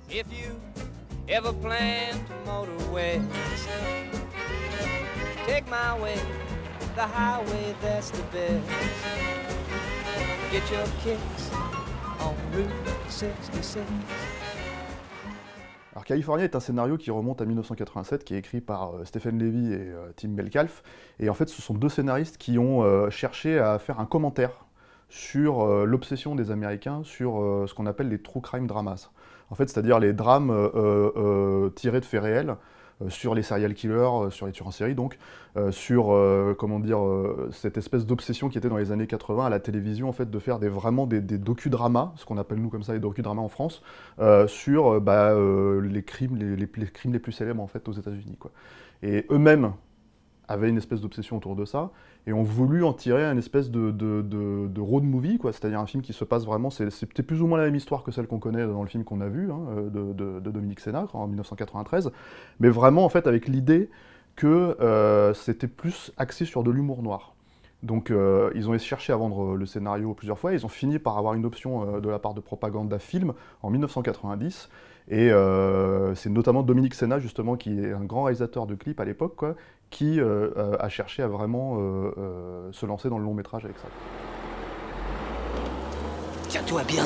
If you ever plan to motor west, take my way, the highway that's the best. Get your kicks on Route 66. Alors California est un scénario qui remonte à 1987, qui est écrit par Stephen Levy et Tim Metcalf. Et en fait, ce sont deux scénaristes qui ont cherché à faire un commentaire sur l'obsession des Américains sur ce qu'on appelle les true crime dramas. En fait, c'est-à-dire les drames tirés de faits réels sur les serial killers, sur les tueurs en série donc, sur comment dire, cette espèce d'obsession qui était dans les années 80 à la télévision, en fait, de faire vraiment des docudramas, ce qu'on appelle nous comme ça les docudramas en France, sur les crimes les crimes les plus célèbres en fait aux États-Unis, quoi. Et eux-mêmes avaient une espèce d'obsession autour de ça, et ont voulu en tirer une espèce de road movie, quoi, c'est-à-dire un film qui se passe vraiment, c'était plus ou moins la même histoire que celle qu'on connaît dans le film qu'on a vu, hein, de Dominique Sena, en 1993, mais vraiment en fait avec l'idée que c'était plus axé sur de l'humour noir. Donc ils ont cherché à vendre le scénario plusieurs fois, ils ont fini par avoir une option de la part de Propaganda Film en 1990, et c'est notamment Dominique Sena, justement, qui est un grand réalisateur de clips à l'époque, quoi, qui a cherché à vraiment se lancer dans le long métrage avec ça. Tiens-toi bien.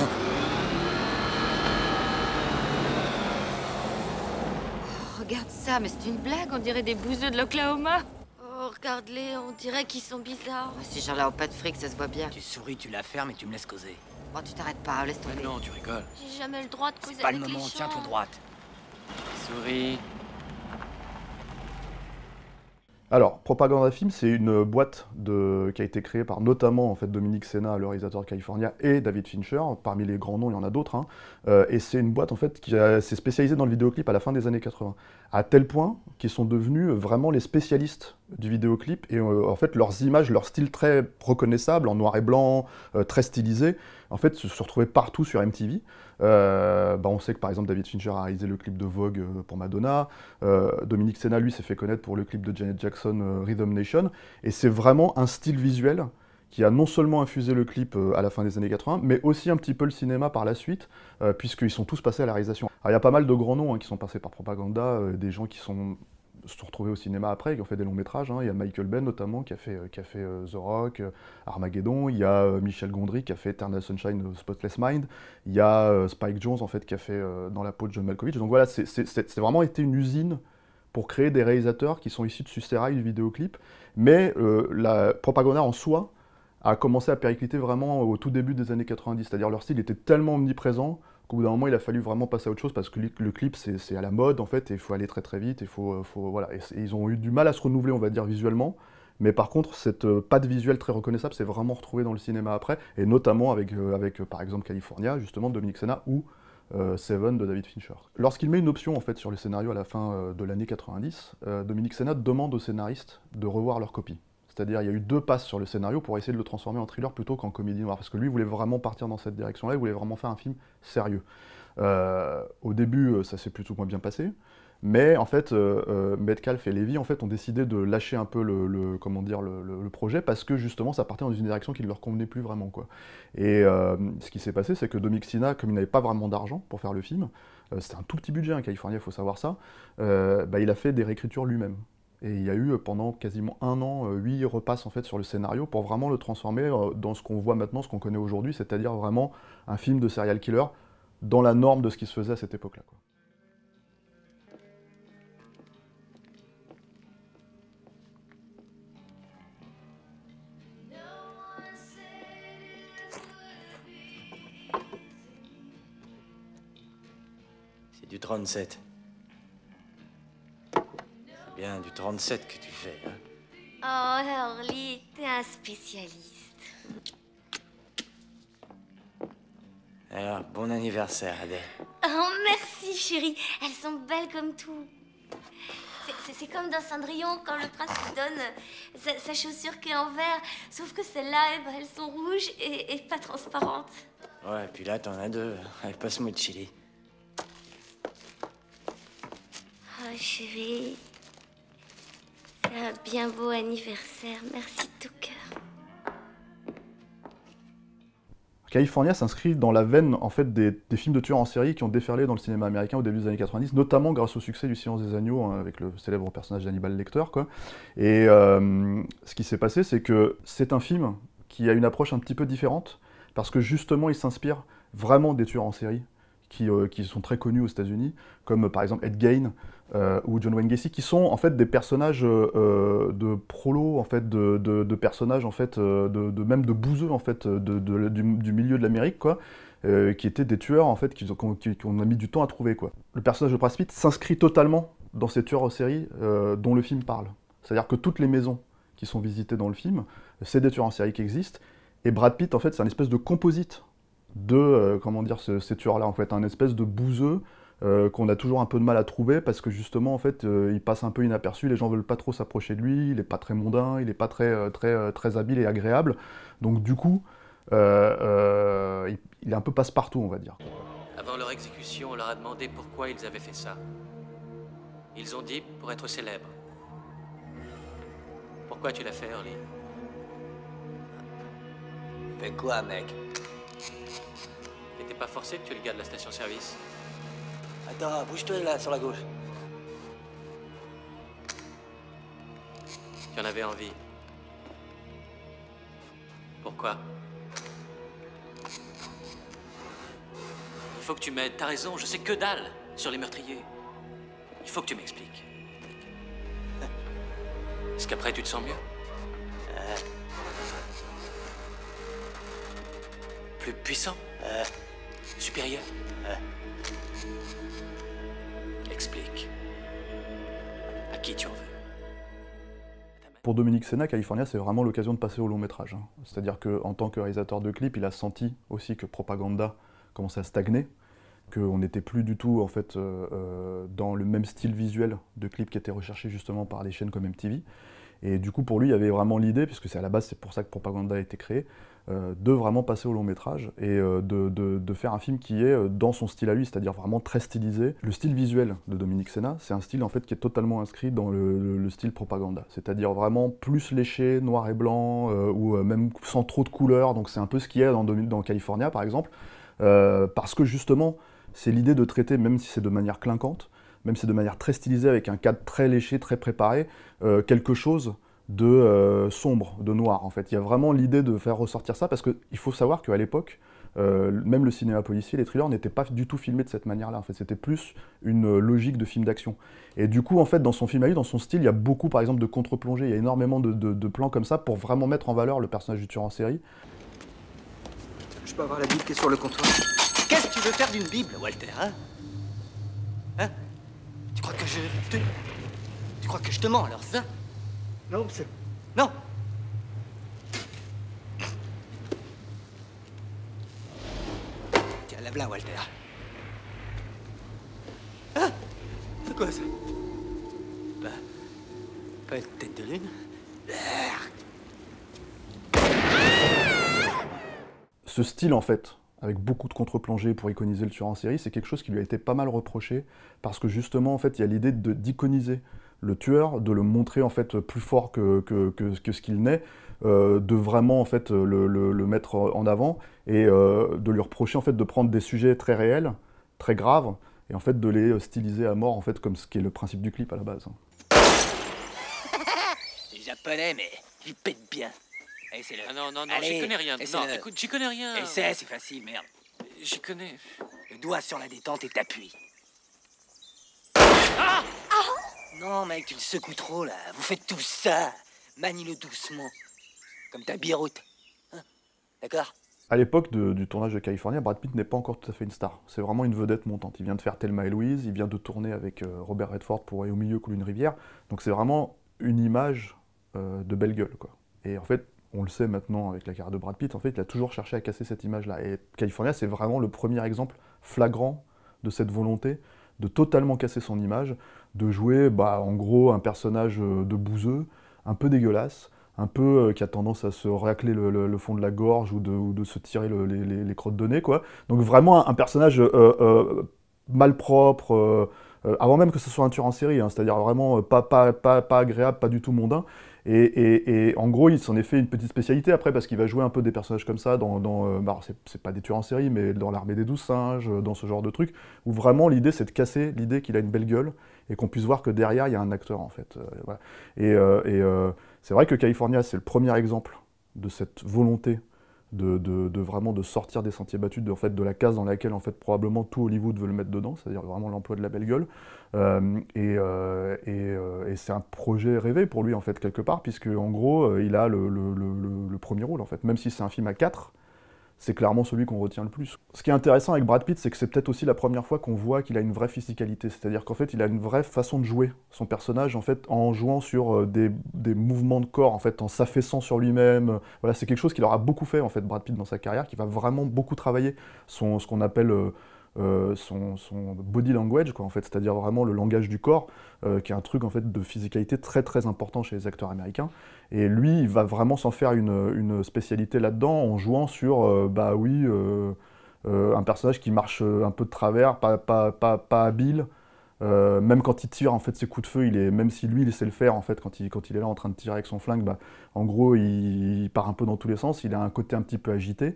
Oh, regarde ça, mais c'est une blague, on dirait des bouseux de l'Oklahoma. Oh, regarde-les, on dirait qu'ils sont bizarres. Ces gens-là ont pas de fric, ça se voit bien. Tu souris, tu la fermes et tu me laisses causer. Oh, tu t'arrêtes pas, laisse tomber. Non, tu rigoles. J'ai jamais le droit de causer C'est pas le avec les moment, gens. tiens-toi droite. Souris. Alors, Propaganda Film, c'est une boîte qui a été créée par notamment en fait, Dominique Sena, le réalisateur de California, et David Fincher. Parmi les grands noms, il y en a d'autres, hein. Et c'est une boîte en fait, qui s'est spécialisée dans le vidéoclip à la fin des années 80. À tel point qu'ils sont devenus vraiment les spécialistes du vidéoclip. Et en fait, leurs images, leur style très reconnaissable, en noir et blanc, très stylisé, en fait, se retrouvaient partout sur MTV. On sait que par exemple David Fincher a réalisé le clip de Vogue pour Madonna, Dominique Sena lui s'est fait connaître pour le clip de Janet Jackson, Rhythm Nation, et c'est vraiment un style visuel qui a non seulement infusé le clip à la fin des années 80, mais aussi un petit peu le cinéma par la suite, puisqu'ils sont tous passés à la réalisation. Alors il y a pas mal de grands noms hein, qui sont passés par Propaganda, des gens qui se sont retrouvés au cinéma après, qui ont fait des longs métrages, hein. Il y a Michael Bay notamment qui a fait The Rock, Armageddon, il y a Michel Gondry qui a fait Eternal Sunshine of the Spotless Mind, il y a Spike Jonze en fait qui a fait Dans la peau de John Malkovich. Donc voilà, c'est vraiment été une usine pour créer des réalisateurs qui sont issus de ce sérail du vidéoclip, mais la Propaganda en soi a commencé à péricliter vraiment au tout début des années 90, c'est-à-dire leur style était tellement omniprésent qu'au bout d'un moment, il a fallu vraiment passer à autre chose parce que le clip, c'est à la mode, en fait, et il faut aller très très vite, voilà. Et ils ont eu du mal à se renouveler, on va dire, visuellement, mais par contre, cette patte visuelle très reconnaissable s'est vraiment retrouvée dans le cinéma après, et notamment avec par exemple, California, justement, de Dominique Sena, ou Seven de David Fincher. Lorsqu'il met une option, en fait, sur le scénario à la fin de l'année 90, Dominique Sena demande aux scénaristes de revoir leur copie. C'est-à-dire, il y a eu 2 passes sur le scénario pour essayer de le transformer en thriller plutôt qu'en comédie noire. Parce que lui, il voulait vraiment partir dans cette direction-là, il voulait vraiment faire un film sérieux. Au début, ça s'est plutôt moins bien passé. Mais en fait, Metcalf et Levy en fait, ont décidé de lâcher un peu le projet parce que justement, ça partait dans une direction qui ne leur convenait plus vraiment, quoi. Et ce qui s'est passé, c'est que Dominique Sena, comme il n'avait pas vraiment d'argent pour faire le film, c'était un tout petit budget, en Californie, il faut savoir ça, il a fait des réécritures lui-même. Et il y a eu pendant quasiment 1 an, 8 repasses en fait sur le scénario pour vraiment le transformer dans ce qu'on voit maintenant, ce qu'on connaît aujourd'hui, c'est-à-dire vraiment un film de serial killer dans la norme de ce qui se faisait à cette époque-là, quoi. C'est du 37. C'est bien du 37 que tu fais, hein. Oh, Hurley, t'es un spécialiste. Alors, bon anniversaire, Adèle. Oh, merci, chérie. Elles sont belles comme tout. C'est comme dans Cendrillon, quand le prince lui donne sa chaussure qui est en verre. Sauf que celles-là, elles sont rouges et pas transparentes. Ouais, puis là, t'en as 2. Allez, passe-moi le chili. Oh, chérie. C'est un bien beau anniversaire. Merci de tout cœur. California s'inscrit dans la veine en fait, des films de tueurs en série qui ont déferlé dans le cinéma américain au début des années 90, notamment grâce au succès du Silence des Agneaux, hein, avec le célèbre personnage d'Hannibal Lecter, quoi. Et ce qui s'est passé, c'est que c'est un film qui a une approche un petit peu différente, parce que justement, il s'inspire vraiment des tueurs en série qui sont très connus aux États-Unis, comme par exemple Ed Gein ou John Wayne Gacy, qui sont en fait des personnages de prolos, en fait, de personnages en fait, même de bouseux en fait, du milieu de l'Amérique, quoi, qui étaient des tueurs en fait, qu'on a mis du temps à trouver, quoi. Le personnage de Brad Pitt s'inscrit totalement dans ces tueurs en série dont le film parle. C'est-à-dire que toutes les maisons qui sont visitées dans le film, c'est des tueurs en série qui existent, et Brad Pitt en fait, c'est un espèce de composite de comment dire, ces tueurs-là, en fait, un espèce de bouseux qu'on a toujours un peu de mal à trouver parce que justement, en fait, il passe un peu inaperçu, les gens veulent pas trop s'approcher de lui, il est pas très mondain, il est pas très habile et agréable, donc du coup, il est un peu passe-partout, on va dire. Avant leur exécution, on leur a demandé pourquoi ils avaient fait ça. Ils ont dit pour être célèbres. Pourquoi tu l'as fait, Early? Fais quoi, mec? T'étais pas forcé de tuer le gars de la station-service? Attends, bouge-toi là, sur la gauche. Tu en avais envie. Pourquoi? Il faut que tu m'aides, t'as raison, je sais que dalle sur les meurtriers. Il faut que tu m'expliques. Est-ce qu'après tu te sens mieux? Plus puissant? Supérieur? Explique. À qui tu en veux? Pour Dominique Sena, California, c'est vraiment l'occasion de passer au long métrage, hein. C'est-à-dire qu'en tant que réalisateur de clips, il a senti aussi que Propaganda commençait à stagner, qu'on n'était plus du tout en fait, dans le même style visuel de clip qui était recherché justement par des chaînes comme MTV. Et du coup, pour lui, il y avait vraiment l'idée, puisque c'est à la base, c'est pour ça que Propaganda a été créé, de vraiment passer au long métrage et de faire un film qui est dans son style à lui, c'est-à-dire vraiment très stylisé. Le style visuel de Dominique Sena, c'est un style en fait qui est totalement inscrit dans le style Propaganda, c'est-à-dire vraiment plus léché, noir et blanc, ou même sans trop de couleurs, donc c'est un peu ce qu'il y a dans California par exemple, parce que justement, c'est l'idée de traiter, même si c'est de manière clinquante, même si c'est de manière très stylisée, avec un cadre très léché, très préparé, quelque chose de sombre, de noir en fait. Il y a vraiment l'idée de faire ressortir ça, parce qu'il faut savoir qu'à l'époque, même le cinéma policier, les thrillers n'étaient pas du tout filmés de cette manière-là. En fait, c'était plus une logique de film d'action. Et du coup, en fait, dans son film à lui, dans son style, il y a beaucoup, par exemple, de contre-plongées. Il y a énormément de plans comme ça pour vraiment mettre en valeur le personnage du tueur en série. Je peux avoir la Bible qui est sur le comptoir? Qu'est-ce que tu veux faire d'une Bible, Walter, hein? Hein? Tu crois que je te mens, alors, ça? Non, c'est... Non! Tiens, lève-la, Walter. Hein? C'est quoi, ça? Bah... pas une tête de lune? Ce style, en fait, avec beaucoup de contre-plongées pour iconiser le tueur en série, c'est quelque chose qui lui a été pas mal reproché, parce que justement, en fait, il y a l'idée d'iconiser le tueur, de le montrer en fait plus fort que ce qu'il n'est, de vraiment en fait le mettre en avant, et de lui reprocher en fait de prendre des sujets très réels, très graves, et en fait de les styliser à mort, en fait, comme ce qui est le principe du clip à la base. C'est japonais, mais il pète bien. Allez, c'est le... Ah non, non, non, Allez, j'y connais rien. Non, essaie-le. écoute, j'y connais rien. Essaie, c'est facile, merde. J'y connais. Le doigt sur la détente et t'appuies. Ah! Non, mec, tu le secoues trop, là. Vous faites tout ça. Manie-le doucement. Comme ta biroute. Hein? D'accord? À l'époque du tournage de California, Brad Pitt n'est pas encore tout à fait une star. C'est vraiment une vedette montante. Il vient de faire Thelma et Louise, il vient de tourner avec Robert Redford pour Et au milieu coule une rivière. Donc c'est vraiment une image de belle gueule, quoi. Et en fait, on le sait maintenant avec la carrière de Brad Pitt, en fait, il a toujours cherché à casser cette image-là. Et California, c'est vraiment le premier exemple flagrant de cette volonté de totalement casser son image, de jouer, en gros, un personnage de bouseux, un peu dégueulasse, un peu qui a tendance à se racler le fond de la gorge ou de se tirer les crottes de nez, quoi. Donc vraiment un personnage malpropre, avant même que ce soit un tueur en série, hein, c'est-à-dire vraiment pas agréable, pas du tout mondain. Et en gros, il s'en est fait une petite spécialité après, parce qu'il va jouer un peu des personnages comme ça bah, c'est pas des tueurs en série, mais dans l'Armée des 12 singes, dans ce genre de truc, où vraiment l'idée c'est de casser l'idée qu'il a une belle gueule, et qu'on puisse voir que derrière il y a un acteur en fait. Voilà. C'est vrai que California, c'est le premier exemple de cette volonté de vraiment de sortir des sentiers battus, en fait, de la case dans laquelle en fait, probablement tout Hollywood veut le mettre dedans, c'est-à-dire vraiment l'emploi de la belle gueule. Et c'est un projet rêvé pour lui en fait, quelque part, puisque en gros il a le premier rôle en fait. Même si c'est un film à 4, c'est clairement celui qu'on retient le plus. Ce qui est intéressant avec Brad Pitt, c'est que c'est peut-être aussi la première fois qu'on voit qu'il a une vraie physicalité, c'est-à-dire qu'en fait il a une vraie façon de jouer son personnage en fait, en jouant sur des mouvements de corps, en fait, en s'affaissant sur lui-même. Voilà, c'est quelque chose qu'il aura beaucoup fait en fait, Brad Pitt, dans sa carrière, qui va vraiment beaucoup travailler ce qu'on appelle son body language, quoi, en fait, c'est-à-dire vraiment le langage du corps, qui est un truc en fait de physicalité très très important chez les acteurs américains. Et lui, il va vraiment s'en faire une spécialité là-dedans, en jouant sur, bah oui, un personnage qui marche un peu de travers, pas habile. Même quand il tire en fait ses coups de feu, même si lui il sait le faire en fait, quand il est là en train de tirer avec son flingue, bah, en gros il part un peu dans tous les sens, il a un côté un petit peu agité.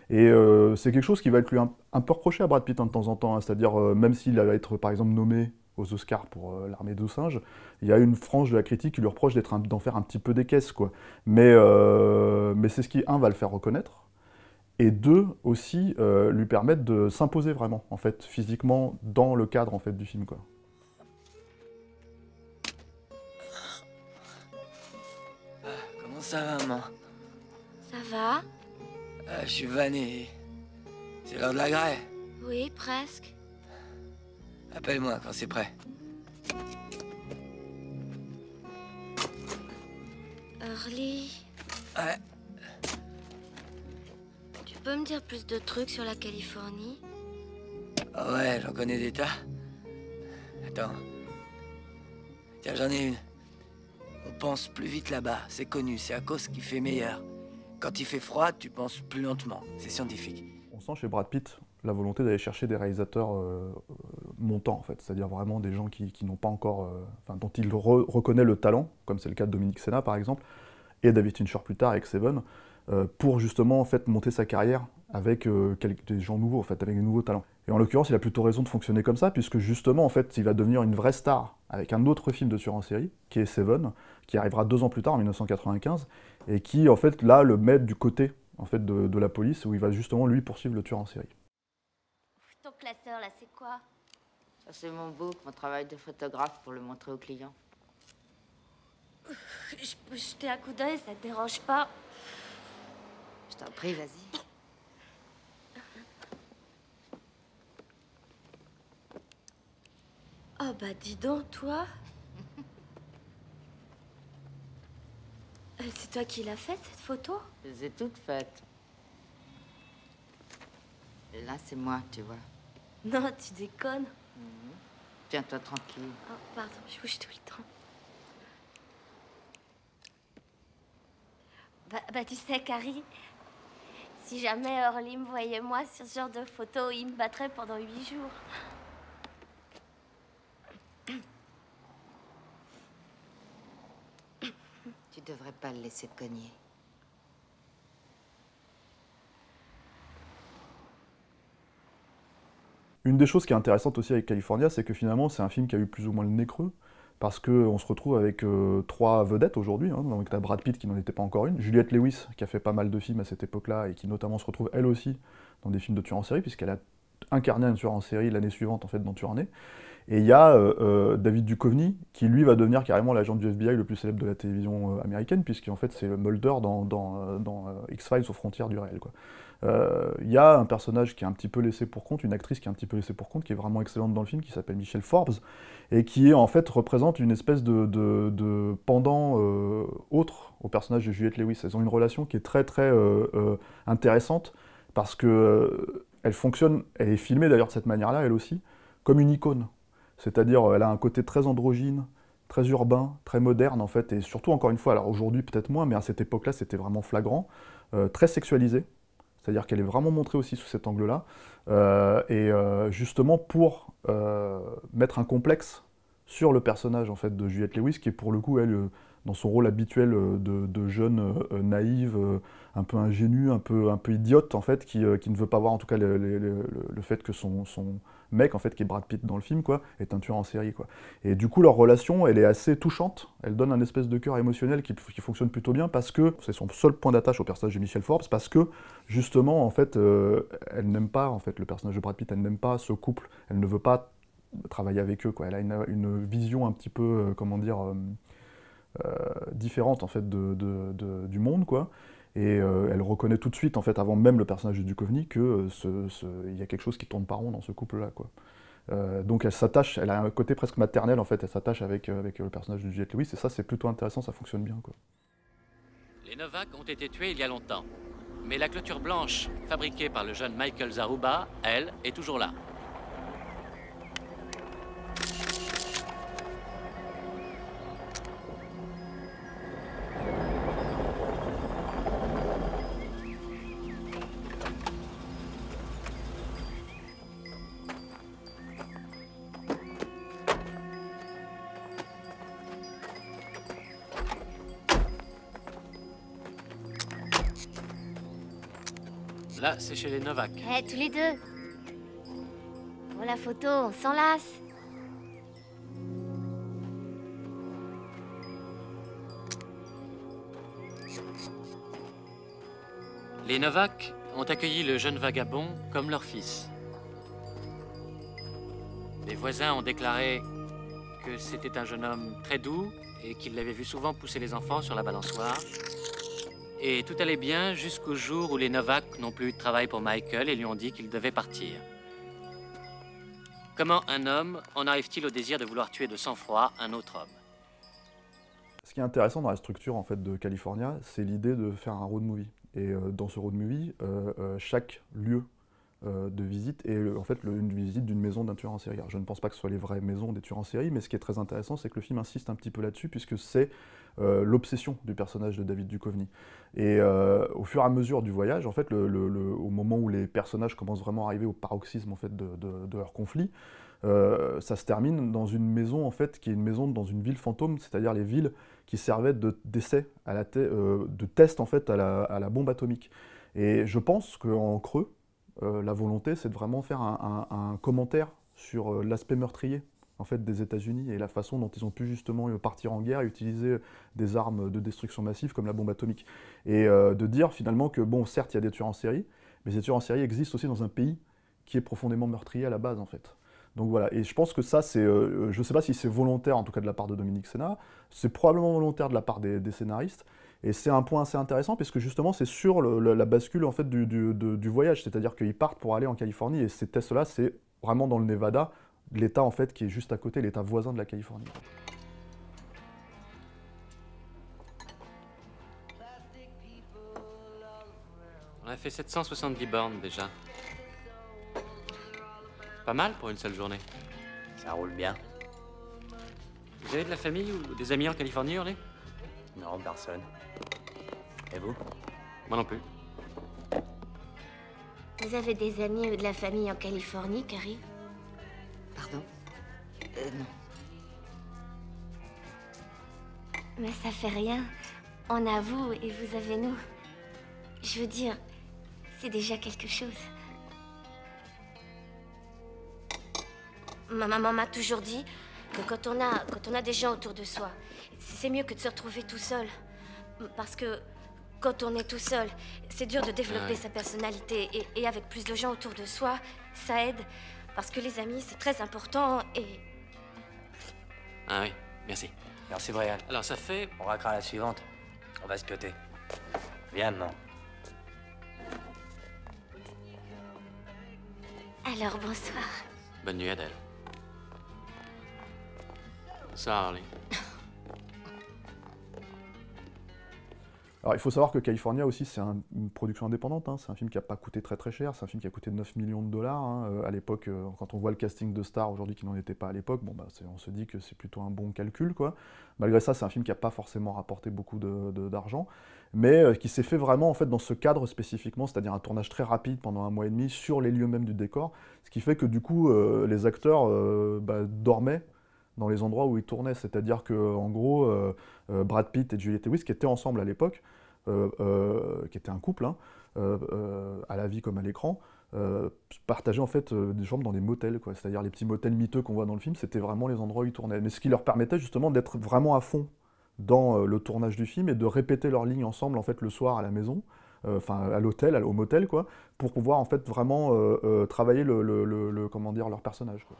Et c'est quelque chose qui va être lui un peu reproché à Brad Pitt, hein, de temps en temps, hein, c'est-à-dire même s'il va être par exemple nommé aux Oscars pour l'Armée des singes, il y a une frange de la critique qui lui reproche d'en faire un petit peu des caisses, quoi. Mais c'est ce qui, un, va le faire reconnaître, et deux, aussi lui permettre de s'imposer vraiment, en fait, physiquement, dans le cadre en fait, du film, quoi. Comment ça va, maman? Ça va? Je suis vanné. C'est l'heure de la grêle. Oui, presque. Appelle-moi quand c'est prêt. Early, Ouais. tu peux me dire plus de trucs sur la Californie? Ah ouais, j'en connais des tas. Attends. Tiens, j'en ai une. On pense plus vite là-bas, c'est connu, c'est à cause qu'il fait meilleur. Quand il fait froid, tu penses plus lentement, c'est scientifique. On sent chez Brad Pitt la volonté d'aller chercher des réalisateurs montants, en fait, c'est-à-dire vraiment des gens qui n'ont pas encore, dont il reconnaît le talent, comme c'est le cas de Dominique Sena par exemple, et David Fincher plus tard avec Seven, pour justement en fait monter sa carrière avec des gens nouveaux, en fait, avec des nouveaux talents. Et en l'occurrence, il a plutôt raison de fonctionner comme ça, puisque justement en fait, il va devenir une vraie star avec un autre film de tueur en série, qui est Seven, qui arrivera 2 ans plus tard, en 1995, et qui en fait là le met du côté en fait de la police, où il va justement lui poursuivre le tueur en série. Ton classeur là, c'est quoi? Ça, c'est mon book, mon travail de photographe pour le montrer aux clients. Je peux jeter un coup d'œil, ça te dérange pas? Je t'en prie, vas-y. Oh bah dis donc, toi. C'est toi qui l'as faite, cette photo? Je les ai toutes faites. Et là, c'est moi, tu vois. Non, tu déconnes. Tiens-toi tranquille. Oh, pardon, je bouge tout le temps. Bah tu sais, Carrie, si jamais Early me voyait moi sur ce genre de photo, il me battrait pendant 8 jours. Tu devrais pas le laisser te cogner. Une des choses qui est intéressante aussi avec California, c'est que finalement c'est un film qui a eu plus ou moins le nez creux, parce qu'on se retrouve avec 3 vedettes aujourd'hui, hein. Donc t'as Brad Pitt qui n'en était pas encore une, Juliette Lewis qui a fait pas mal de films à cette époque-là, et qui notamment se retrouve elle aussi dans des films de tueurs en série, puisqu'elle a incarné un tueur en série l'année suivante en fait dans Tueur en Né. Et il y a David Duchovny, qui lui va devenir carrément l'agent du FBI le plus célèbre de la télévision américaine, puisqu'en fait c'est Mulder dans X-Files aux frontières du réel, quoi. Il y a un personnage qui est un petit peu laissé pour compte, une actrice qui est un petit peu laissée pour compte, qui est vraiment excellente dans le film, qui s'appelle Michelle Forbes, et qui en fait représente une espèce de pendant autre au personnage de Juliette Lewis. Elles ont une relation qui est très très intéressante, parce que elle fonctionne, elle est filmée d'ailleurs de cette manière-là, elle aussi, comme une icône. C'est-à-dire, elle a un côté très androgyne, très urbain, très moderne en fait, et surtout, encore une fois, alors aujourd'hui peut-être moins, mais à cette époque-là, c'était vraiment flagrant, très sexualisé. C'est-à-dire qu'elle est vraiment montrée aussi sous cet angle-là, justement pour mettre un complexe sur le personnage en fait, de Juliette Lewis, qui est pour le coup, elle, dans son rôle habituel de jeune naïve, un peu ingénue, un peu idiote, en fait, qui ne veut pas voir en tout cas le fait que son mec, en fait, qui est Brad Pitt dans le film, quoi, est un tueur en série, quoi. Et du coup, leur relation, elle est assez touchante, elle donne un espèce de cœur émotionnel qui fonctionne plutôt bien, parce que c'est son seul point d'attache au personnage de Michelle Forbes, parce que, justement, en fait, elle n'aime pas, en fait, le personnage de Brad Pitt, elle n'aime pas ce couple, elle ne veut pas travailler avec eux, quoi. Elle a une vision un petit peu, comment dire, différente, en fait, du monde, quoi. Et elle reconnaît tout de suite, en fait, avant même le personnage de Duchovny, que il y a quelque chose qui tourne pas rond dans ce couple-là, quoi. Donc elle s'attache, elle a un côté presque maternel, en fait, elle s'attache avec le personnage de Juliette Lewis, et ça c'est plutôt intéressant, ça fonctionne bien, quoi. Les Novak ont été tués il y a longtemps. Mais la clôture blanche, fabriquée par le jeune Michael Zaruba, elle, est toujours là. Là, c'est chez les Novak. Eh, tous les deux. Pour la photo, on s'enlace. Les Novak ont accueilli le jeune vagabond comme leur fils. Les voisins ont déclaré que c'était un jeune homme très doux et qu'ils l'avaient vu souvent pousser les enfants sur la balançoire. Et tout allait bien jusqu'au jour où les Novak n'ont plus eu de travail pour Michael et lui ont dit qu'il devait partir. Comment un homme en arrive-t-il au désir de vouloir tuer de sang-froid un autre homme? Ce qui est intéressant dans la structure en fait, de California, c'est l'idée de faire un road movie. Et dans ce road movie, chaque lieu de visite est en fait une visite d'une maison d'un tueur en série. Alors, je ne pense pas que ce soit les vraies maisons des tueurs en série, mais ce qui est très intéressant, c'est que le film insiste un petit peu là-dessus, puisque c'est l'obsession du personnage de David Duchovny. Et au fur et à mesure du voyage, en fait, au moment où les personnages commencent vraiment à arriver au paroxysme en fait, de leur conflit, ça se termine dans une maison en fait, qui est une maison dans une ville fantôme, c'est-à-dire les villes qui servaient d'essai, de test en fait, à la bombe atomique. Et je pense qu'en creux, la volonté, c'est de vraiment faire un commentaire sur l'aspect meurtrier en fait, des États-Unis et la façon dont ils ont pu justement partir en guerre et utiliser des armes de destruction massive comme la bombe atomique. Et de dire finalement que, bon, certes, il y a des tueurs en série, mais ces tueurs en série existent aussi dans un pays qui est profondément meurtrier à la base, en fait. Donc voilà, et je pense que ça, c'est, je ne sais pas si c'est volontaire, en tout cas de la part de Dominique Sena, c'est probablement volontaire de la part des scénaristes, et c'est un point assez intéressant, puisque justement, c'est sur la bascule en fait, du voyage, c'est-à-dire qu'ils partent pour aller en Californie, et ces tests-là, c'est vraiment dans le Nevada, l'État en fait qui est juste à côté, l'État voisin de la Californie. On a fait 770 bornes déjà. Pas mal pour une seule journée. Ça roule bien. Vous avez de la famille ou des amis en Californie, Hurley? Non, personne. Et vous? Moi non plus. Vous avez des amis ou de la famille en Californie, Carrie? Pardon? Non. Mais ça fait rien. On a vous et vous avez nous. Je veux dire, c'est déjà quelque chose. Ma maman m'a toujours dit que quand on a des gens autour de soi, c'est mieux que de se retrouver tout seul. Parce que quand on est tout seul, c'est dur de développer sa personnalité. Et avec plus de gens autour de soi, ça aide. Parce que les amis, c'est très important et... Ah oui, merci. Merci, Brian. Alors ça fait... On raquera la suivante. On va se pioter. Viens maintenant. Alors, bonsoir. Bonne nuit, Adèle. Bonsoir, Harley. Alors il faut savoir que California aussi c'est une production indépendante, hein. C'est un film qui n'a pas coûté très très cher, c'est un film qui a coûté 9 millions de dollars hein. À l'époque, quand on voit le casting de stars aujourd'hui qui n'en était pas à l'époque, bon, bah, on se dit que c'est plutôt un bon calcul, quoi. Malgré ça, c'est un film qui n'a pas forcément rapporté beaucoup d'argent, mais qui s'est fait vraiment en fait, dans ce cadre spécifiquement, c'est-à-dire un tournage très rapide pendant 1 mois et demi sur les lieux même du décor, ce qui fait que du coup les acteurs dormaient dans les endroits où ils tournaient, c'est-à-dire que en gros Brad Pitt et Juliette Lewis qui étaient ensemble à l'époque, qui étaient un couple, hein, à la vie comme à l'écran, partageaient en fait des chambres dans des motels, quoi. C'est-à-dire les petits motels miteux qu'on voit dans le film, c'était vraiment les endroits où ils tournaient. Mais ce qui leur permettait justement d'être vraiment à fond dans le tournage du film et de répéter leurs lignes ensemble en fait le soir à la maison, enfin à l'hôtel, au motel, quoi, pour pouvoir en fait vraiment travailler comment dire, leur personnage, quoi.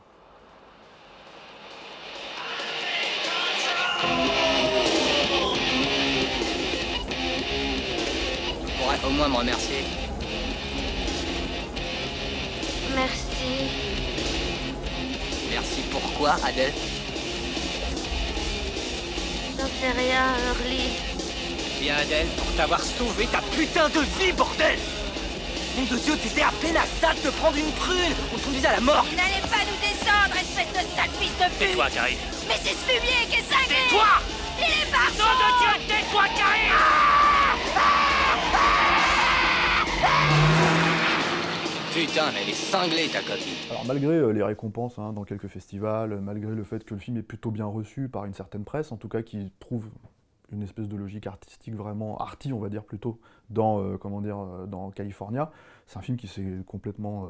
Tu pourrais au moins me remercier. Merci. Merci pourquoi, Adèle? J'en sais rien, Hurley. Bien, Adèle, pour t'avoir sauvé ta putain de vie, bordel! Nom de Dieu, t'étais à peine à ça de te prendre une prune! On te conduisait à la mort! Vous n'allez pas nous descendre, espèce de sale fils de pute! Tais-toi, Carrie. Mais c'est ce fumier qui est cinglé! Tais-toi! Il est partout! Nom de Dieu, tais-toi, Carrie! Putain, mais elle est cinglée, ta copine! Alors malgré les récompenses hein, dans quelques festivals, malgré le fait que le film est plutôt bien reçu par une certaine presse, en tout cas qui trouve une espèce de logique artistique vraiment arty, on va dire plutôt, dans comment dire, dans California, c'est un film qui est complètement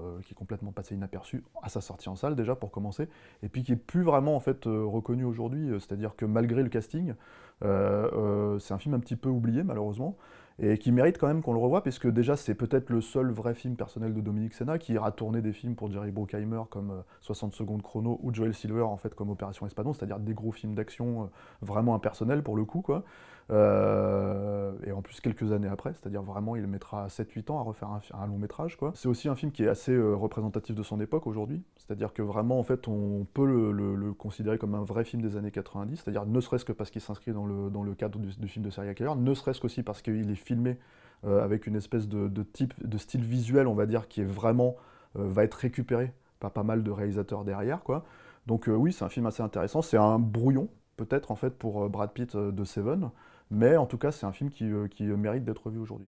passé inaperçu à sa sortie en salle déjà pour commencer, et puis qui est plus vraiment en fait reconnu aujourd'hui, c'est-à-dire que malgré le casting, c'est un film un petit peu oublié malheureusement, et qui mérite quand même qu'on le revoie, parce que déjà c'est peut-être le seul vrai film personnel de Dominique Sena, qui ira tourner des films pour Jerry Bruckheimer comme 60 secondes chrono, ou Joel Silver en fait comme Opération Espadon, c'est-à-dire des gros films d'action vraiment impersonnels pour le coup, quoi. Et en plus quelques années après, c'est-à-dire vraiment il mettra 7-8 ans à refaire un long métrage, quoi. C'est aussi un film qui est assez représentatif de son époque aujourd'hui, c'est-à-dire que vraiment en fait on peut le considérer comme un vrai film des années 90, c'est-à-dire ne serait-ce que parce qu'il s'inscrit dans le cadre du film de serial killer, ne serait-ce qu'aussi parce qu'il est filmé avec une espèce de style visuel, on va dire, qui est vraiment va être récupéré par pas mal de réalisateurs derrière, quoi. Donc oui, c'est un film assez intéressant, c'est un brouillon peut-être en fait pour Brad Pitt de Seven, mais en tout cas c'est un film qui mérite d'être vu aujourd'hui.